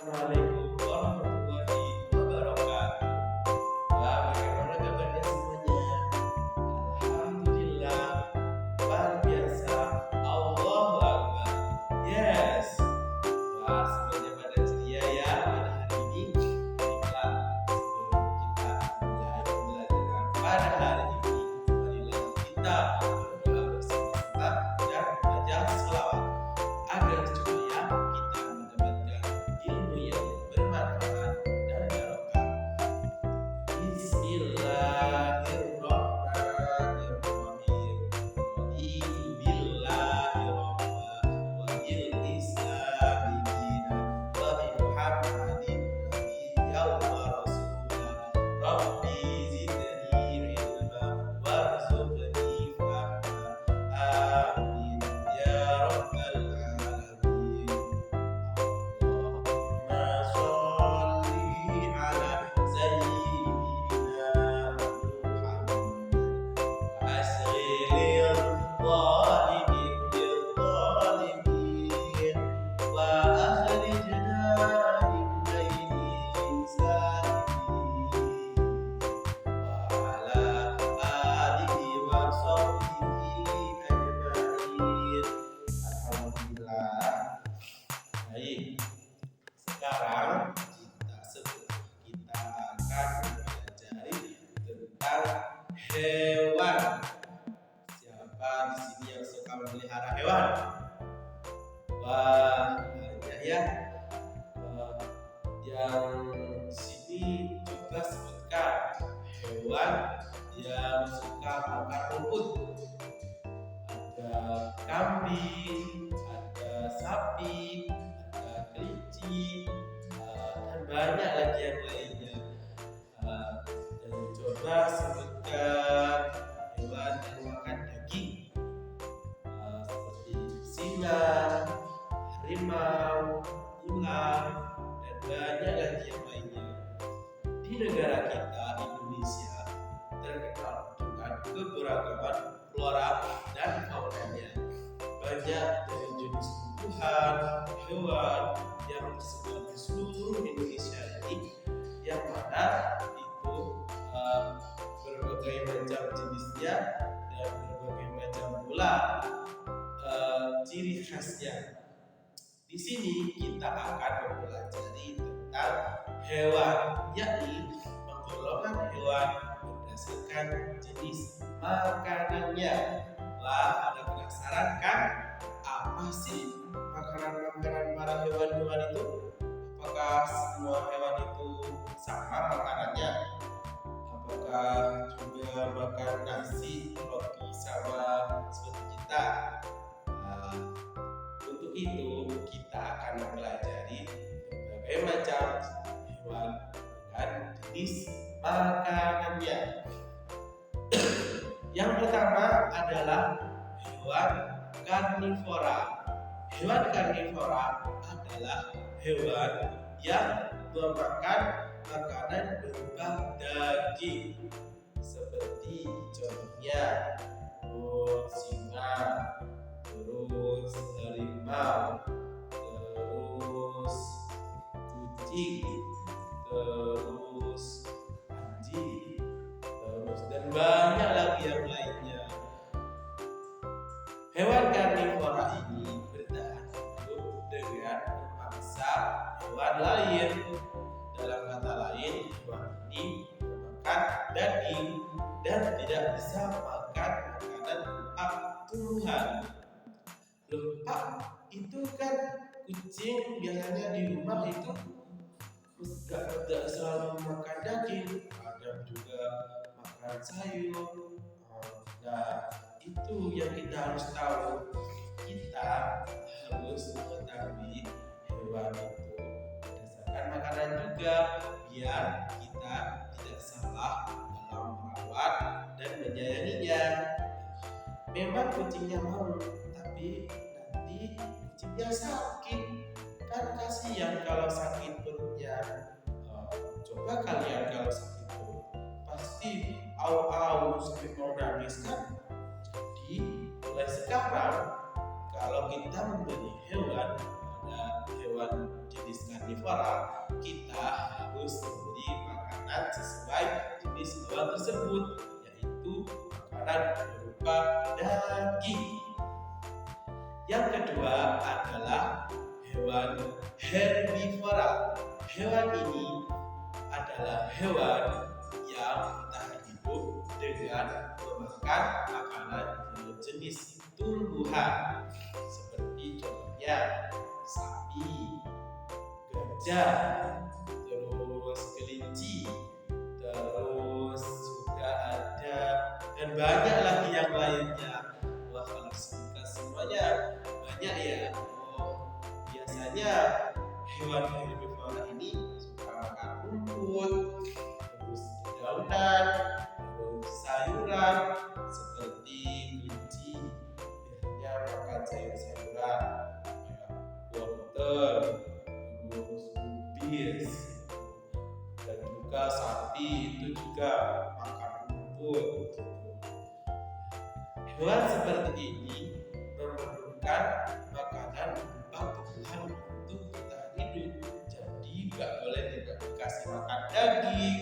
Assalamualaikum warahmatullahi wabarakatuh. Wah, bagaimana kabarnya semuanya? Alhamdulillah, luar biasa. Allahu Akbar. Yes. Wah, semuanya pada ceria ya pada hari ini. Baiklah, sebelum kita mulai pembelajaran pada hari ini, marilah kita berdoa bersama-sama dan belajar selawat agar supaya kita mendapatkan ilmu yang bermanfaat dan barokah. Bismillahirrahmanirrahim. Raditu billahi rabba wa bil islami dinan wa bi Muhammadin nabiyyan wa rasulan. Rabbi zidni ilma warzuqni fahma. Amin ya rabbal alamin. Allahumma sholli ala sayyidina Muhammad wa asghilil zalimin bil zalimin wa akhrijna min bainihim salimin wa ala alihi wa sahbihi ajma'in. Alhamdulillah. Baik, sekarang kita akan mempelajari tentang hewan. Siapa di sini yang suka memelihara hewan? Wah, banyak ya. Yang sini coba sebutkan hewan yang suka makan rumput. Ada kambing, ada sapi, ada kelinci, dan banyak lagi yang lainnya. Dan coba sebutkan hewan yang makan daging, seperti singa, harimau, ular, dan banyak lagi yang lainnya. Di negara kita, Indonesia, terkenal dengan keberagaman flora dan faunanya. Banyak dari jenis tumbuhan, hewan yang tersebar di seluruh Indonesia ini, yang mana itu berbagai macam jenisnya dan berbagai macam pula ciri khasnya. Di sini kita akan mempelajari tentang hewan, yakni penggolongan hewan berdasarkan jenis makanannya. Wah, ada penasaran kan? Apa sih makanan-makanan para hewan-hewan itu? Apakah semua hewan itu sama makanannya? Apakah juga makan nasi, roti sama seperti kita? Nah, untuk itu kita akan mempelajari berbagai macam hewan dan jenis makanannya. Yang pertama adalah hewan karnivora. Hewan karnivora adalah hewan yang memakan makanan berupa daging, seperti contohnya singa, terus harimau, terus kucing, terus anjing, terus dan banyak lagi yang lainnya. Hewan karnivora ini bertahan hidup dengan memangsa hewan lain. Dalam kata lain, hewan ini memakan daging dan tidak bisa makan makanan berupa tumbuhan. Loh, Pak, itu kan kucing biasanya di rumah itu tidak selalu makan daging, kadang juga makan sayur. Nah, itu yang kita harus tahu. Kita harus mengetahui hewan itu berdasarkan makanan juga, biar kita tidak salah dalam merawat dan menyayanginya. Memang kucingnya mau, tapi nanti kucingnya sakit. Kan kasihan kalau sakit perutnya. Coba kalian kalau sakit perut, pasti au-au sampai mau nangis kan? Jadi mulai sekarang kalau kita membeli hewan pada hewan jenis karnivora, kita harus memberi makanan sesuai jenis hewan tersebut, yaitu makanan berupa daging. Yang kedua adalah hewan herbivora. Hewan ini adalah hewan yang bertahan hidup dengan memakan makanan jenis tumbuhan, seperti contohnya sapi, gajah, terus kelinci, terus juga ada dan banyak lagi yang lainnya. Wah, kalau sebutkan semuanya banyak ya. Biasanya hewan herbivora ini suka makan rumput, terus dedaunan, terus sayuran seperti kelinci biasanya makan sayur-sayuran kayak wortel, terus kubis, dan juga sapi itu juga makan rumput. Hewan seperti ini memerlukan makanan berupa tumbuhan untuk bertahan hidup. Jadi nggak boleh tidak dikasih makan daging.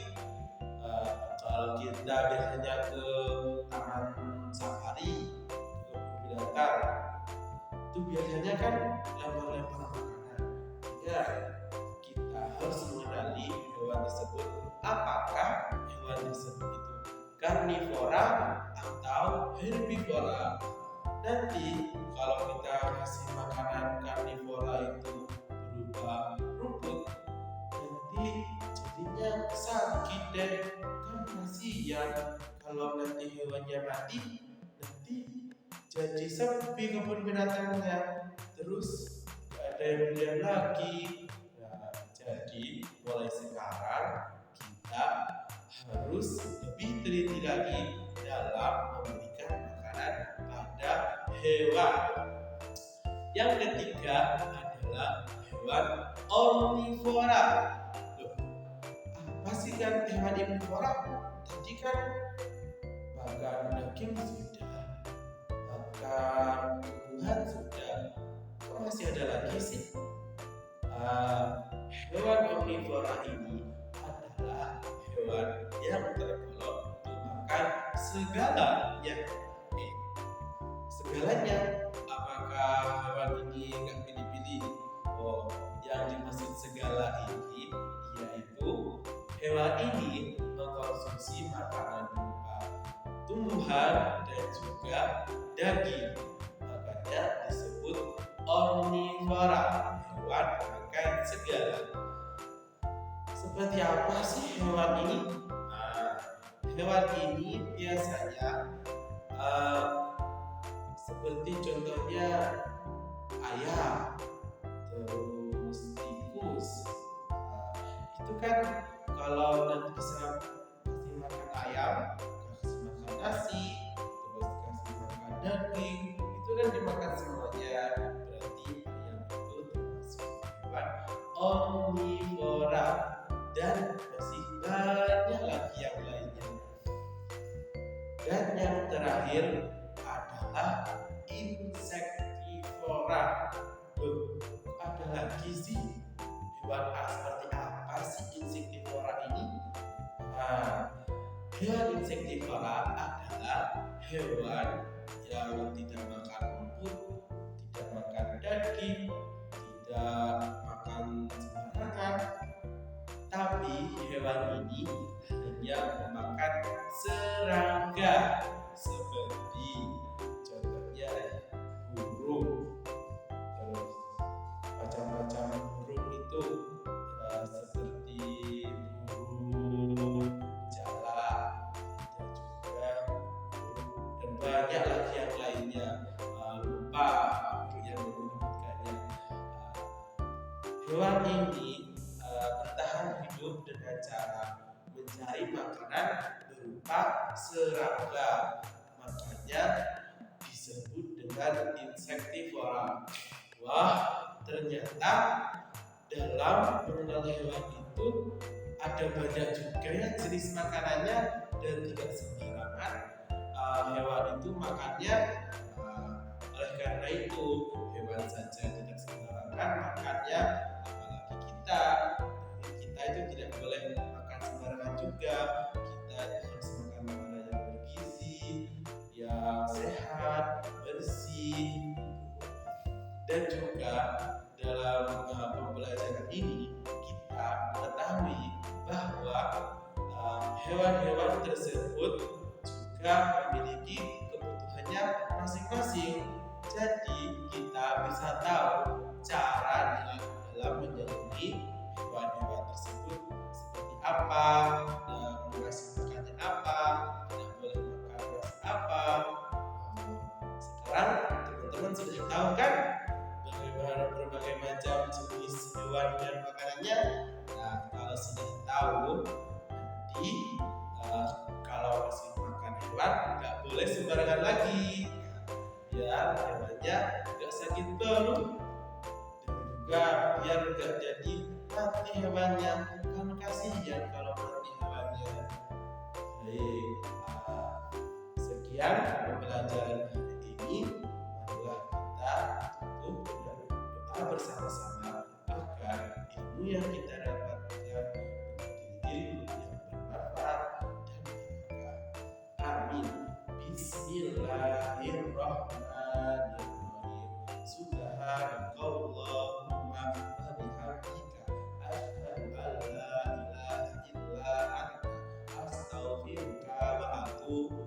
Kalau kita biasanya ke taman safari, ke kebun binatang, itu biasanya kan lempar-lempar makanan. Ya, kita harus mengenali hewan tersebut. Apakah hewan tersebut itu karnivora atau herbivora? Nanti kalau kita kasih makanan karnivora itu berupa rumput, nanti jadinya sakit deh. Kan kasihan kalau nanti hewannya mati, nanti jadi sepi kebun binatangnya, terus gak ada yang lihat lagi. Nah, jadi mulai sekarang kita harus lebih teliti lagi dalam memberikan makanan pada hewan. Yang ketiga adalah hewan omnivora. Apa sih kan hewan omnivora? Tadi kan makan daging sudah, makan tumbuhan sudah, kok masih ada lagi sih? Hewan omnivora ini adalah hewan yang tergolong untuk makan segalanya. Segalanya. Apakah hewan ini nggak pilih-pilih? Oh, yang dimaksud segala ini yaitu hewan ini mengkonsumsi makanan berupa tumbuhan dan juga daging. Makanya disebut omnivora, hewan makan segala. Seperti apa sih hewan ini? Hewan ini biasanya seperti contohnya ayam, terus tikus. Itu kan kalau nanti bisa kasih makan ayam, kasih makan nasi, terus kasih makan daging, itu kan dimakan semuanya. Berarti ayam itu termasuk hewan omnivora. Dan masih banyak lagi yang lainnya. Dan yang terakhir adalah insektivora. Ada lagi sih hewan seperti apa sih insektivora ini? Hewan insektivora adalah hewan yang tidak makan rumput, tidak makan daging, tidak makan sembarangan. Tapi hewan ini hanya memakan serangga, seperti contohnya burung, terus macam-macam burung itu seperti burung jalak, dan juga burung, dan banyak lagi yang lainnya. Lupa burung yang menyebutkannya. Hewan ini bertahan hidup dengan cara mencari makanan berupa serangga, makanya disebut dengan insektivora. Wah, ternyata dalam mengenal hewan itu ada banyak juga ya jenis makanannya dan tidak sembarangan hewan itu makannya. Oleh karena itu hewan saja tidak sembarangan makannya, apalagi kita. Kita itu tidak boleh makan sembarangan juga. Kita harus makan makanan yang bergizi, yang sehat, bersih. Dan juga dalam pembelajaran ini kita mengetahui bahwa hewan-hewan tersebut juga memiliki kebutuhannya masing-masing. Jadi kita bisa tahu caranya dalam menyayangi hewan-hewan tersebut seperti apa, mengasih makannya apa, dan boleh makan rasa apa. Sekarang teman-teman sudah tahu kan bagaimana berbagai macam jenis hewan dan makanannya? Nah, kalau sudah tahu, nanti kalau kasih makan hewan nggak boleh sembarangan lagi, biar hewannya nggak sakit perut, dan juga biar nggak jadi mati hewannya, kan kasihan kalau mati hewannya. Baik, sekian pembelajaran hari ini. Marilah kita tutup dan berdoa bersama-sama agar ilmu yang kita dapatkan menjadi ilmu yang bermanfaat dan berkah. Amin. Bismillahirrahmanirrahim. Subhanakallahumma wa bihamdika asyhadu an la ilaha illa anta astaghfiruka wa atubu